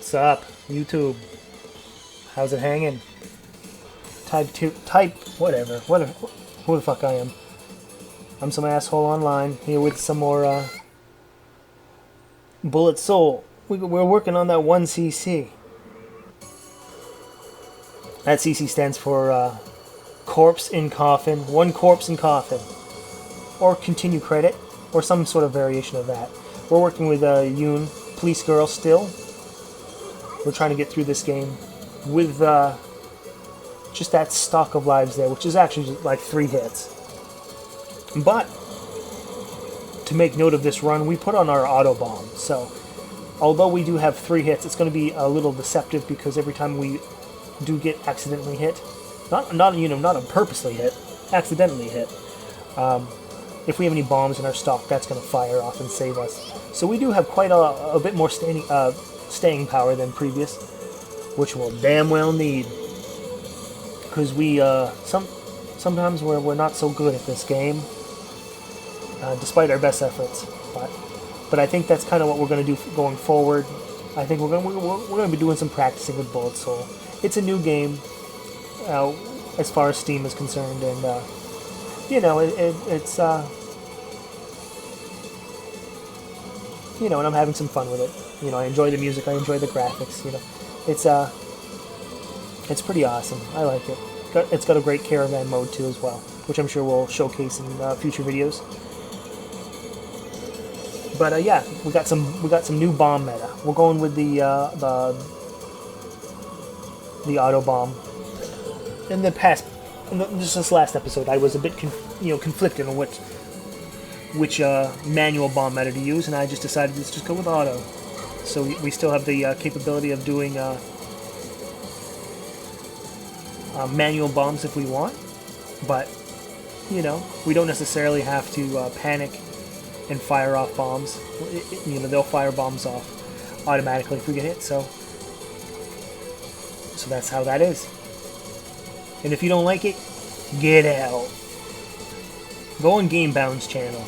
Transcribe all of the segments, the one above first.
What's up, YouTube? How's it hanging? Whatever. Who the fuck I am? I'm some asshole online here with some more Bullet Soul. We're working on that 1cc. That CC stands for Corpse in Coffin. One corpse in coffin. Or continue credit, or some sort of variation of that. We're working with Yoon, Police Girl still. We're trying to get through this game with just that stock of lives there, which is actually just like 3 hits. But to make note of this run, we put on our auto bomb. So although we do have 3 hits, it's going to be a little deceptive because every time we do get accidentally hit, not a purposely hit, accidentally hit. If we have any bombs in our stock, that's going to fire off and save us. So we do have quite a bit more staying power than previous, which we'll damn well need. Because we sometimes we're not so good at this game, despite our best efforts. But I think that's kind of what we're going to do going forward. I think we're going to be doing some practicing with Bullet Soul. It's a new game, as far as Steam is concerned, and it's and I'm having some fun with it. I enjoy the music, I enjoy the graphics. It's pretty awesome. I like it. It's got a great caravan mode too as well, which I'm sure we'll showcase in future videos. But yeah, we got some new bomb meta. We're going with the auto bomb. In the past, just this last episode, I was a bit conflicted on which manual bomb meta to use, and I just decided let's just go with auto. So we still have the capability of doing manual bombs if we want, but we don't necessarily have to panic and fire off bombs. They'll fire bombs off automatically if we get hit. So that's how that is. And if you don't like it, get out. Go on Gamebound's channel.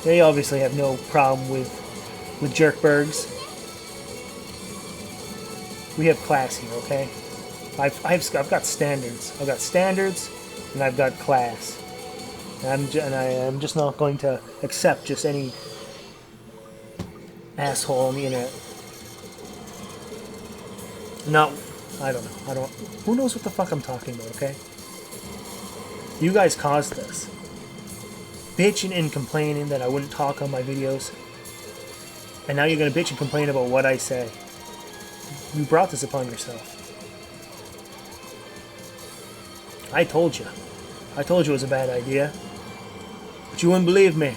They obviously have no problem with jerkbergs. We have class here, okay? I've got standards. I've got standards, and I've got class. And I am just not going to accept just any asshole on the internet. I don't know. Who knows what the fuck I'm talking about, okay? You guys caused this. Bitching and complaining that I wouldn't talk on my videos. And now you're gonna bitch and complain about what I say. You brought this upon yourself. I told you. I told you it was a bad idea. But you wouldn't believe me.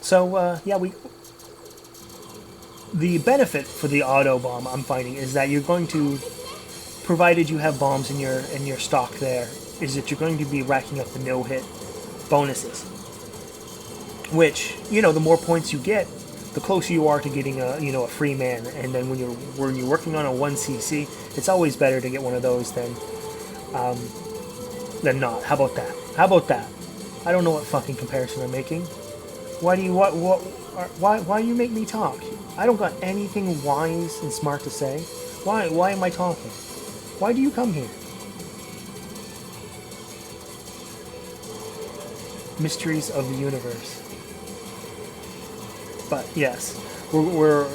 So, yeah, the benefit for the auto bomb I'm finding is that you're going to, provided you have bombs in your stock there, is that you're going to be racking up the no-hit bonuses. Which, the more points you get, the closer you are to getting a free man. And then when you're working on a 1cc, it's always better to get one of those than not. How about that? How about that? I don't know what fucking comparison I'm making. Why do you make me talk? I don't got anything wise and smart to say. Why am I talking? Why do you come here? Mysteries of the universe. But yes, we're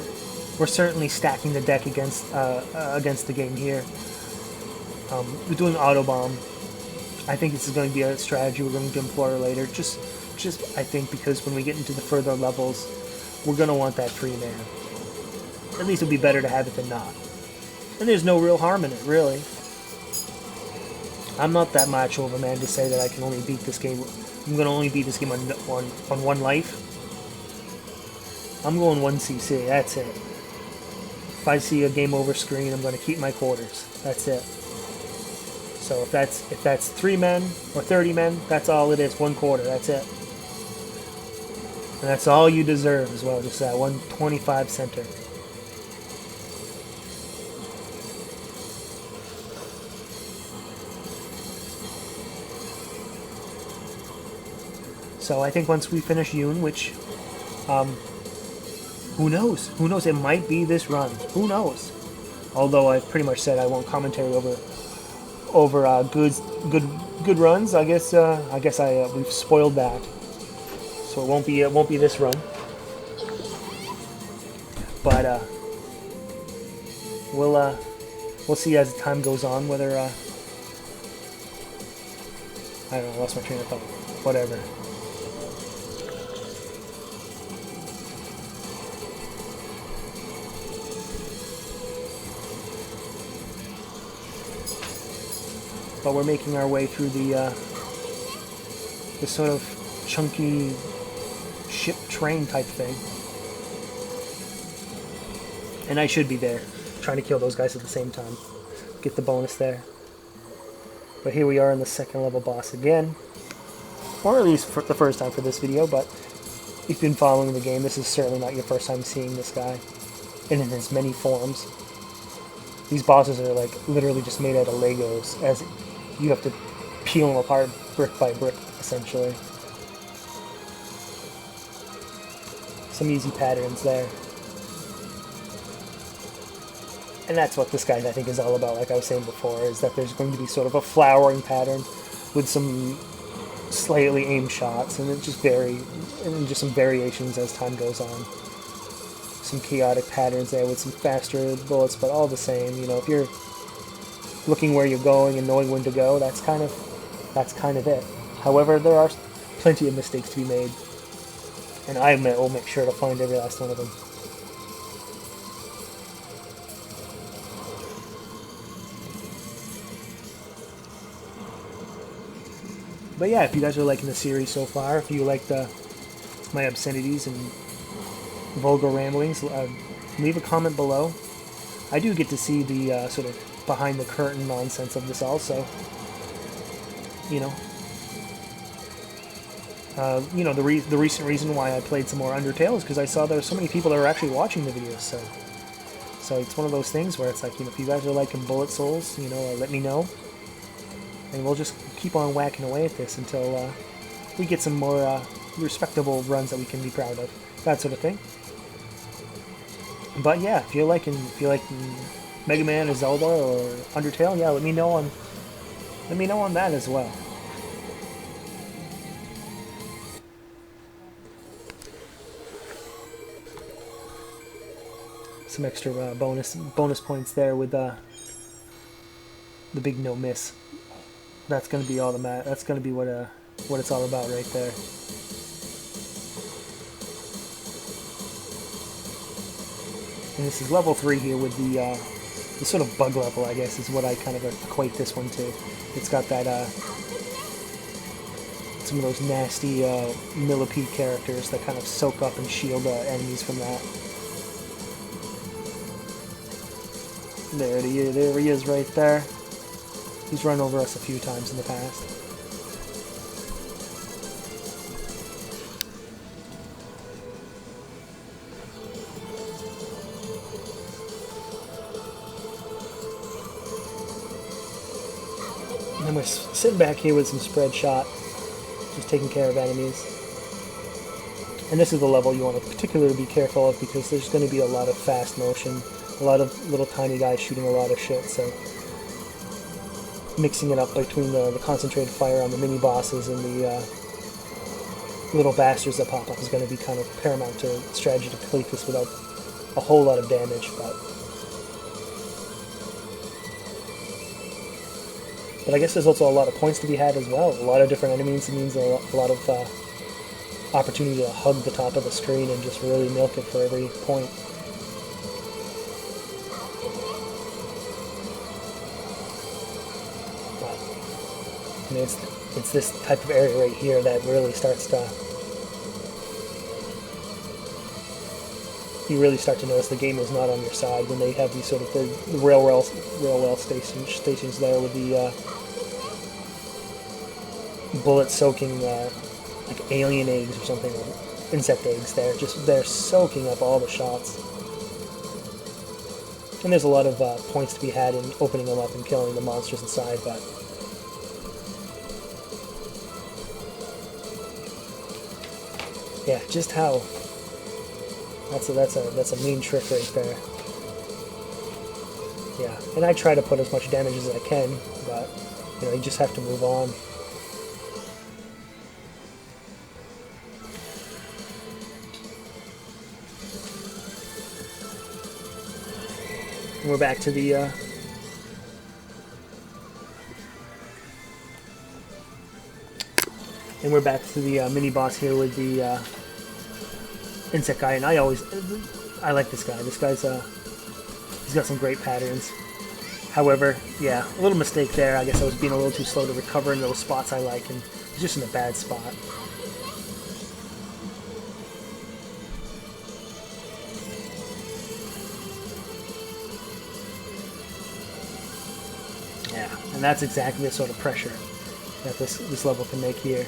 certainly stacking the deck against the game here. We're doing auto bomb. I think this is going to be a strategy we're going to employ later. Just I think because when we get into the further levels, we're going to want that free man. At least it would be better to have it than not. And there's no real harm in it, really. I'm not that macho of a man to say that I can only beat this game. I'm going to only beat this game on one life. I'm going 1cc, that's it. If I see a game over screen, I'm going to keep my quarters. That's it. So if that's 3 men or 30 men, that's all it is, 1 quarter, that's it. And that's all you deserve as well, just that 125 center. So I think once we finish Yoon, which, who knows? Who knows? It might be this run. Who knows? Although I've pretty much said I won't commentary over good runs. I guess we've spoiled that. So it won't be this run. But we'll see as time goes on whether I don't know. I lost my train of thought. Whatever. But we're making our way through the sort of chunky ship train type thing. And I should be there, trying to kill those guys at the same time. Get the bonus there. But here we are in the second level boss again. Or at least for the first time for this video, but if you've been following the game, this is certainly not your first time seeing this guy. And in his many forms. These bosses are like literally just made out of Legos, as you have to peel them apart brick by brick, essentially. Some easy patterns there. And that's what this guy, I think, is all about, like I was saying before, is that there's going to be sort of a flowering pattern with some slightly aimed shots, and it just just some variations as time goes on. Some chaotic patterns there with some faster bullets, but all the same. You know, if you're looking where you're going and knowing when to go, that's kind of it. However, there are plenty of mistakes to be made, and I will make sure to find every last one of them. But yeah, if you guys are liking the series so far, if you like my obscenities and vulgar ramblings, leave a comment below. I do get to see the sort of behind the curtain nonsense of this also. You know, the recent reason why I played some more Undertale is because I saw there were so many people that were actually watching the videos. So it's one of those things where it's like, you know, if you guys are liking Bullet Souls, you know, let me know. And we'll just keep on whacking away at this until we get some more respectable runs that we can be proud of. That sort of thing. But yeah, if you're liking Mega Man or Zelda or Undertale, yeah, let me know on that as well. Some extra bonus points there with the big no miss. That's gonna be all that's gonna be what it's all about right there. And this is level 3 here with the sort of bug level, I guess, is what I kind of equate this one to. It's got that some of those nasty millipede characters that kind of soak up and shield enemies from that. There he is right there. He's run over us a few times in the past. And then we're sitting back here with some spread shot, just taking care of enemies. And this is the level you want to particularly be careful of because there's going to be a lot of fast motion, a lot of little tiny guys shooting a lot of shit, so mixing it up between the concentrated fire on the mini-bosses and the little bastards that pop up is going to be kind of paramount to strategy to complete this without a whole lot of damage. But I guess there's also a lot of points to be had as well. A lot of different enemies means a lot of opportunity to hug the top of the screen and just really milk it for every point. And it's this type of area right here that really starts to... You really start to notice the game is not on your side when they have these sort of the railway stations there with the bullet-soaking like alien eggs or something, or insect eggs there. They're soaking up all the shots. And there's a lot of points to be had in opening them up and killing the monsters inside, but Yeah, just how. That's a mean trick right there. Yeah, and I try to put as much damage as I can, but you know, you just have to move on. And we're back to the mini boss here with the insect guy, and I like this guy. This guy's he's got some great patterns. However, yeah, a little mistake there. I guess I was being a little too slow to recover in those spots I like, and he's just in a bad spot. Yeah, and that's exactly the sort of pressure that this level can make here.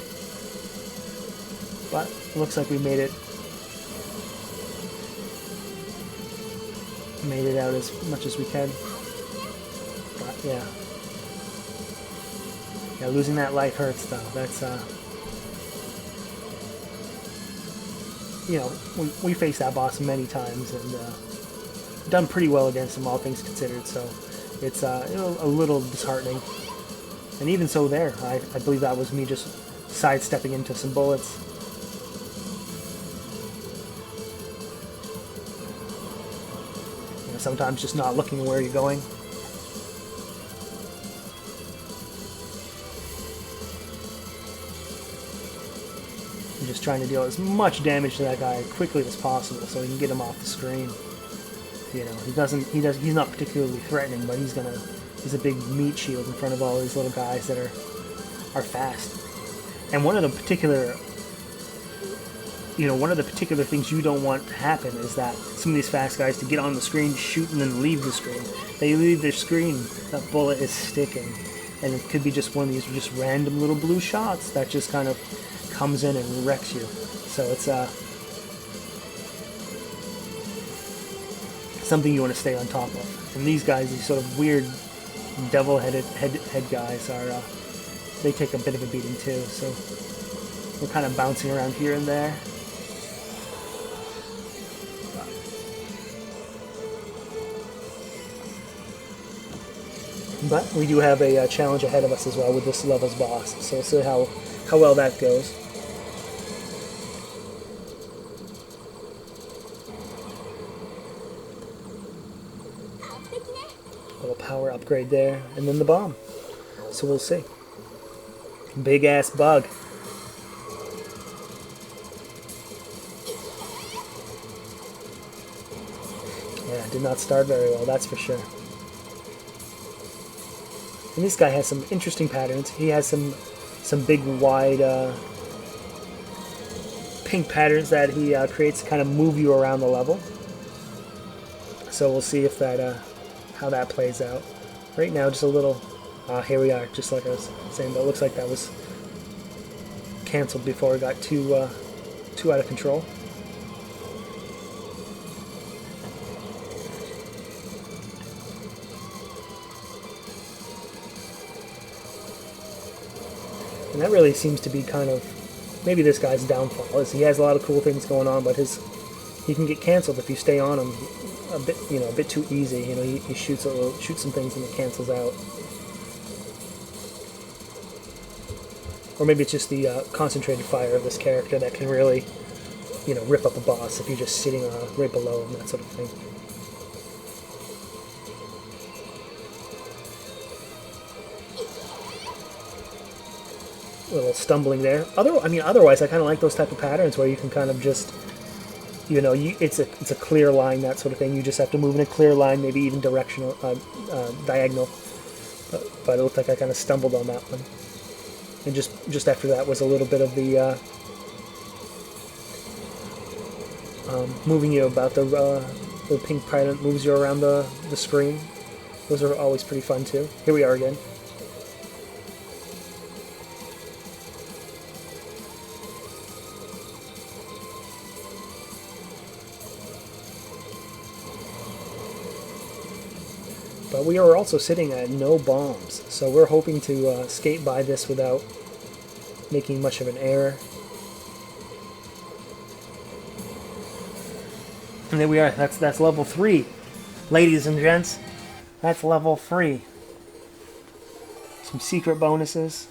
But it looks like we made it out as much as we can. But yeah, losing that life hurts though. That's you know, we faced that boss many times and done pretty well against him, all things considered. So it's a little disheartening. And even so, there, I believe that was me just sidestepping into some bullets. Sometimes just not looking where you're going. I'm just trying to deal as much damage to that guy as quickly as possible so we can get him off the screen. You know, he's not particularly threatening, but he's a big meat shield in front of all these little guys that are fast. And one of the particular things you don't want to happen is that some of these fast guys to get on the screen, shoot, and then leave the screen. They leave their screen, that bullet is sticking. And it could be just one of these just random little blue shots that just kind of comes in and wrecks you. So it's something you want to stay on top of. And these guys, these sort of weird devil-headed head guys, they take a bit of a beating too. So we're kind of bouncing around here and there. But we do have a challenge ahead of us as well with this level's boss, so we'll see how well that goes. A little power upgrade there, and then the bomb. So we'll see. Big ass bug. Yeah, did not start very well, that's for sure. And this guy has some interesting patterns. He has some big, wide pink patterns that he creates to kind of move you around the level. So we'll see if that how that plays out. Right now, just a little. Here we are, just like I was saying. But it looks like that was canceled before it got too out of control. And that really seems to be kind of maybe this guy's downfall. Is he has a lot of cool things going on, but he can get canceled if you stay on him a bit too easy. You know, he shoots some things and it cancels out. Or maybe it's just the concentrated fire of this character that can really, rip up a boss if you're just sitting right below him, that sort of thing. A little stumbling there. Otherwise, I kind of like those type of patterns where you can kind of just, it's a clear line, that sort of thing. You just have to move in a clear line, maybe even directional, diagonal. But it looked like I kind of stumbled on that one. And just after that was a little bit of the moving you about the pink pattern that moves you around the screen. Those are always pretty fun too. Here we are again. But we are also sitting at no bombs, so we're hoping to skate by this without making much of an error. And there we are. That's level 3. Ladies and gents, that's level 3. Some secret bonuses.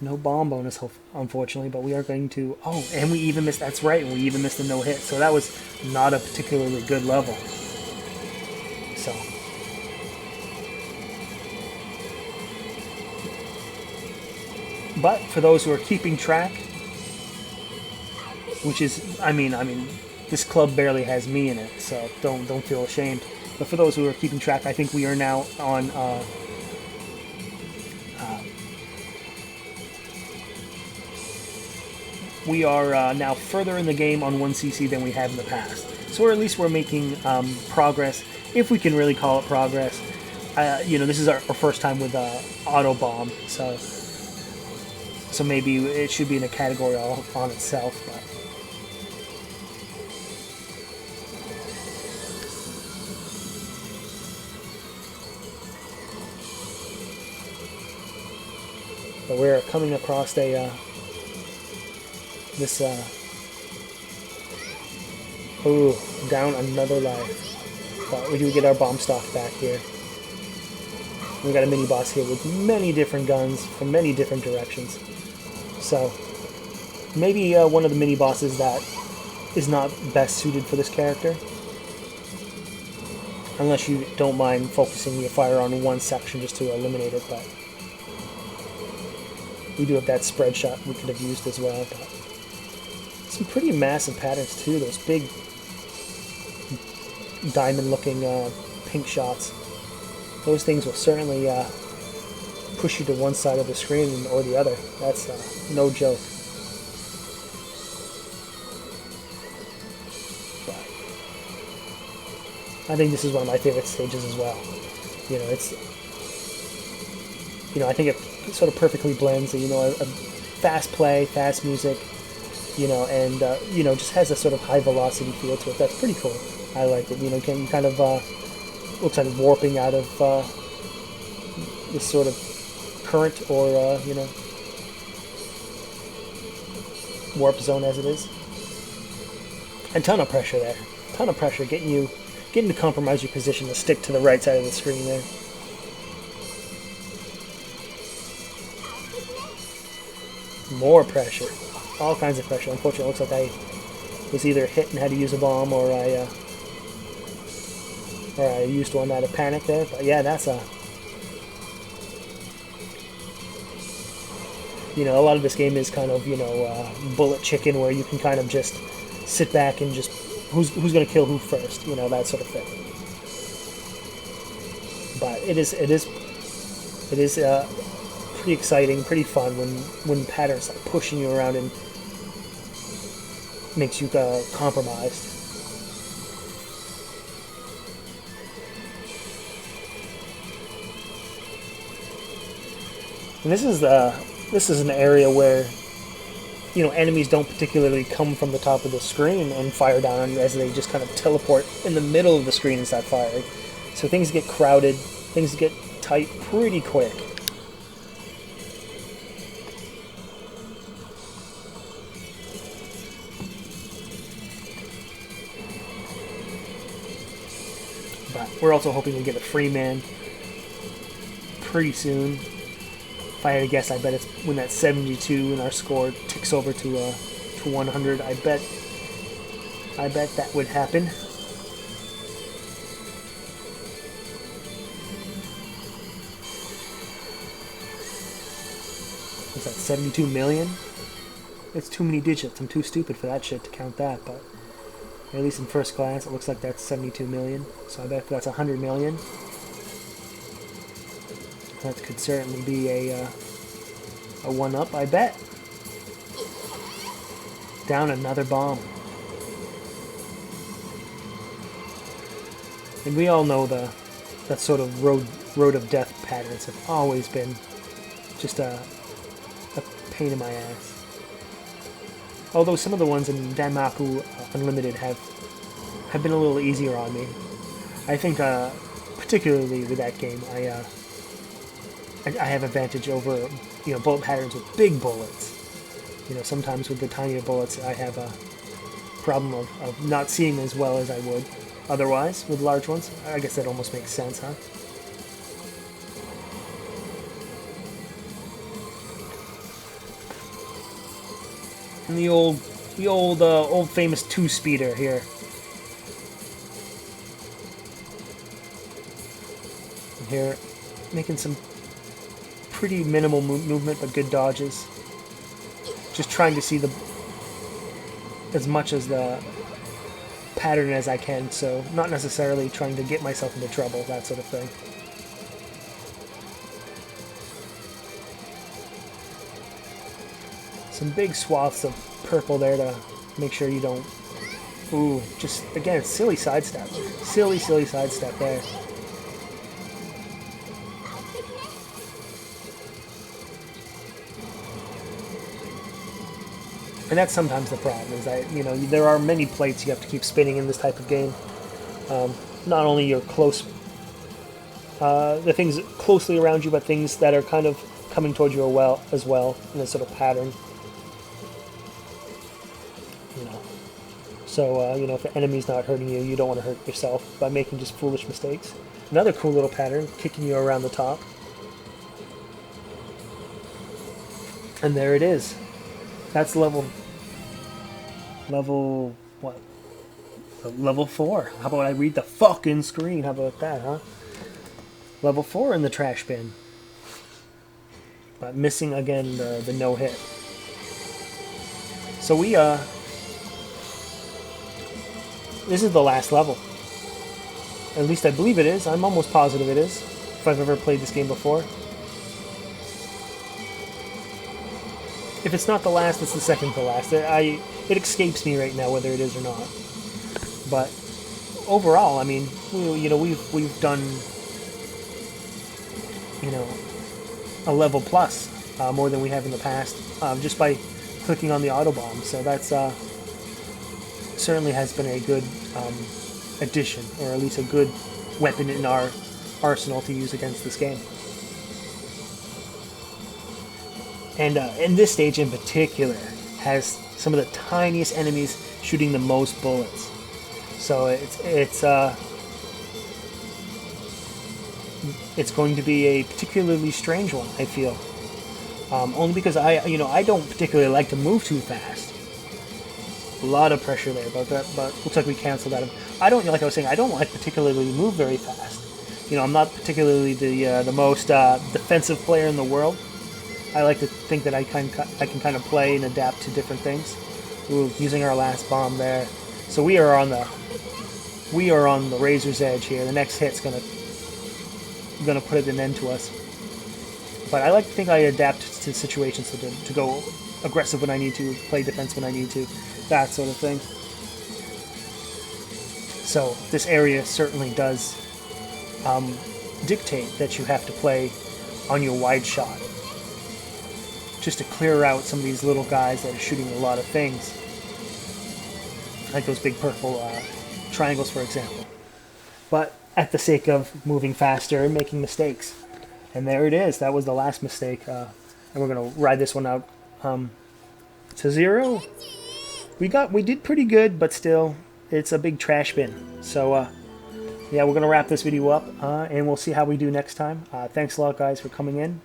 No bomb bonus, unfortunately, but we are going to... Oh, and we even missed... That's right, we even missed a no-hit. So that was not a particularly good level. So... But for those who are keeping track, which is... I mean, this club barely has me in it, so don't feel ashamed. But for those who are keeping track, I think we are now on... we are now further in the game on 1cc than we have in the past. So at least we're making progress, if we can really call it progress. This is our first time with Auto Bomb, so maybe it should be in a category all on itself. But we're coming across down another life. But we do get our bomb stock back here. We got a mini boss here with many different guns from many different directions. So maybe one of the mini bosses that is not best suited for this character. Unless you don't mind focusing your fire on one section just to eliminate it, but we do have that spread shot we could have used as well. But some pretty massive patterns too, those big diamond-looking pink shots. Those things will certainly push you to one side of the screen or the other. That's no joke. But I think this is one of my favorite stages as well. I think it sort of perfectly blends, a fast play, fast music, and just has a sort of high velocity feel to it. That's pretty cool. I like it. You kind of looks like warping out of this sort of current or warp zone as it is. A ton of pressure there. A ton of pressure getting to compromise your position to stick to the right side of the screen there. More pressure. All kinds of pressure. Unfortunately, it looks like I was either hit and had to use a bomb, or I used one out of panic there. But yeah, that's a lot of this game is kind of bullet chicken, where you can kind of just sit back and just who's going to kill who first, that sort of thing. But it is pretty exciting, pretty fun when patterns start pushing you around and makes you compromised. And this is an area where enemies don't particularly come from the top of the screen and fire down on you, as they just kind of teleport in the middle of the screen and start firing. So things get crowded, things get tight pretty quick. But we're also hoping to get a free man pretty soon. If I had to guess, I bet it's when that 72 and our score ticks over to 100. I bet that would happen. What's that, 72 million? It's too many digits. I'm too stupid for that shit to count that, but at least in first glance, it looks like that's 72 million. So I bet that's 100 million. That could certainly be a one-up, I bet. Down another bomb. And we all know that sort of road of death patterns have always been just a pain in my ass. Although some of the ones in Danmaku Unlimited have been a little easier on me. I think particularly with that game, I have advantage over bullet patterns with big bullets. Sometimes with the tinier bullets, I have problem of not seeing as well as I would otherwise with large ones. I guess that almost makes sense, huh? And the old famous 2-speeder here. And here, making some pretty minimal movement, but good dodges. Just trying to see as much as the pattern as I can, so not necessarily trying to get myself into trouble, that sort of thing. Some big swaths of purple there to make sure you don't... Ooh, just, again, silly sidestep. Silly sidestep there. And that's sometimes the problem, is that, you know, there are many plates you have to keep spinning in this type of game. Not only your close... the things closely around you, but things that are kind of coming towards you as well, in a sort of pattern. So, you know, if the enemy's not hurting you, you don't want to hurt yourself by making just foolish mistakes. Another cool little pattern, kicking you around the top. And there it is. That's level what? Level 4. How about I read the fucking screen? How about that, huh? Level 4 in the trash bin. But missing, again, the no-hit. So we, this is the last level. At least I believe it is. I'm almost positive it is, if I've ever played this game before. If it's not the last, it's the second to last. It escapes me right now whether it is or not. But overall, I mean, you know, we've done, you know, a level plus more than we have in the past, just by clicking on the Autobomb. So that's certainly has been a good addition, or at least a good weapon in our arsenal to use against this game. And in this stage in particular has some of the tiniest enemies shooting the most bullets. So it's going to be a particularly strange one, I feel. Only because I don't particularly like to move too fast. A lot of pressure there, but looks like we canceled that. Like I was saying, I don't like particularly move very fast. You know, I'm not particularly the most defensive player in the world. I like to think that I can kind of play and adapt to different things. Ooh, using our last bomb there. So we are on the razor's edge here. The next hit's gonna put an end to us. But I like to think I adapt to situations to go aggressive when I need to, play defense when I need to, that sort of thing. So this area certainly does dictate that you have to play on your wide shot, just to clear out some of these little guys that are shooting a lot of things, like those big purple triangles, for example. But at the sake of moving faster and making mistakes. And there it is. That was the last mistake. And we're going to ride this one out to 0. We did pretty good, but still, it's a big trash bin. So, yeah, we're going to wrap this video up, and we'll see how we do next time. Thanks a lot, guys, for coming in.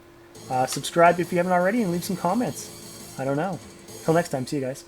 Subscribe if you haven't already, and leave some comments. I don't know. Till next time, see you guys.